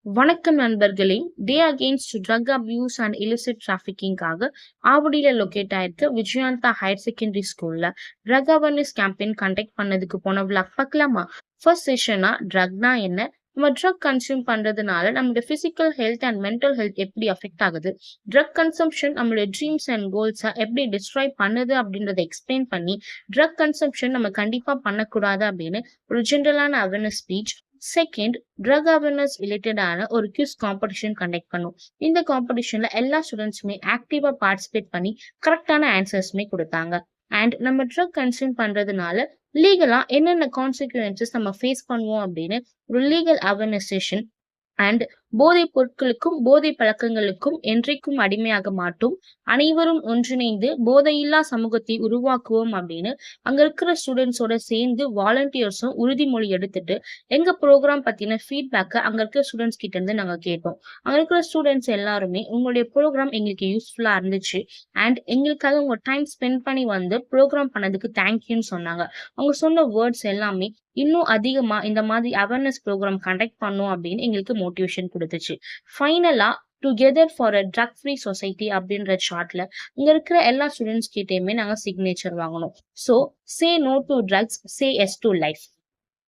வணக்கம் நண்பர்களே. Day against drug abuse and illicit trafficking-காக ஆவடியில லொக்கேட் ஆயிருக்க விஜயாந்தா ஹையர் செகண்டரி ஸ்கூல்ல ட்ரக் அவேர்னஸ் கேம்பெயின் கண்டக்ட் பண்ணதுக்கு போன விளாக் பார்க்கலாமா? ஃபர்ஸ்ட் செஷனா ட்ரக்னா என்ன, நம்ம ட்ரக் கன்சியூம் பண்றதுனால நம்மளோட physical health and mental health எப்படி அஃபெக்ட் ஆகுது, ட்ரக் கன்சம்ஷன் நம்மளோட ட்ரீம்ஸ் அண்ட் கோல்ஸை எப்படி டிஸ்ட்ராய் பண்ணுது அப்படின்றத எக்ஸ்பிளைன் பண்ணி, ட்ரக் கன்சம்ஷன் நம்ம கண்டிப்பா பண்ணக்கூடாது அப்படின்னு ஒரு ஜென்ரலான awareness speech. Second, drug awareness ரிலேட்டடான ஒரு குவிஸ் காம்படிஷன் கண்டக்ட் பண்ணும். இந்த காம்படிஷன்ல எல்லா ஸ்டூடெண்ட்ஸுமே ஆக்டிவா பார்ட்டிசிபேட் பண்ணி கரெக்டான ஆன்சர்ஸ்மே கொடுத்தாங்க. அண்ட் நம்ம ட்ரக் கன்சியூம் பண்றதுனால லீகலா என்னென்ன கான்சிக்வன்சஸ் நம்ம ஃபேஸ் பண்ணுவோம் அப்படின்னு ஒரு லீகல் அவேர்னஸ் செஷன். அண்ட் போதைப் பொருட்களுக்கும் போதை பழக்கங்களுக்கும் என்றைக்கும் அடிமையாக மாட்டோம், அனைவரும் ஒன்றிணைந்து போதையில்லா சமூகத்தை உருவாக்குவோம் அப்படின்னு அங்க இருக்கிற ஸ்டூடெண்ட்ஸோட சேர்ந்து வாலண்டியர்ஸும் உறுதிமொழி எடுத்துட்டு எங்க ப்ரோக்ராம் பத்தின ஃபீட்பேக்கை அங்க இருக்கிற ஸ்டூடெண்ட்ஸ் கிட்ட இருந்து நாங்க கேட்டோம். அங்க இருக்கிற ஸ்டூடெண்ட்ஸ் எல்லாருமே உங்களுடைய ப்ரோக்ராம் எங்களுக்கு யூஸ்ஃபுல்லா இருந்துச்சு அண்ட் எங்களுக்காக உங்க டைம் ஸ்பெண்ட் பண்ணி வந்து ப்ரோக்ராம் பண்ணதுக்கு தேங்க்யூன்னு சொன்னாங்க. அவங்க சொன்ன வேர்ட்ஸ் எல்லாமே இன்னும் அதிகமா இந்த மாதிரி அவேர்னஸ் ப்ரோக்ராம் கண்டக்ட் பண்ணும் அப்படின்னு எங்களுக்கு மோட்டிவேஷன் கொடுத்துச்சு. ஃபைனலா together for a drug free society அப்படின்ற சார்ட்ல இங்க இருக்கிற எல்லா ஸ்டூடெண்ட்ஸ் கிட்டயுமே நாங்க சிக்னேச்சர் வாங்கணும். So say no to drugs, say yes to life.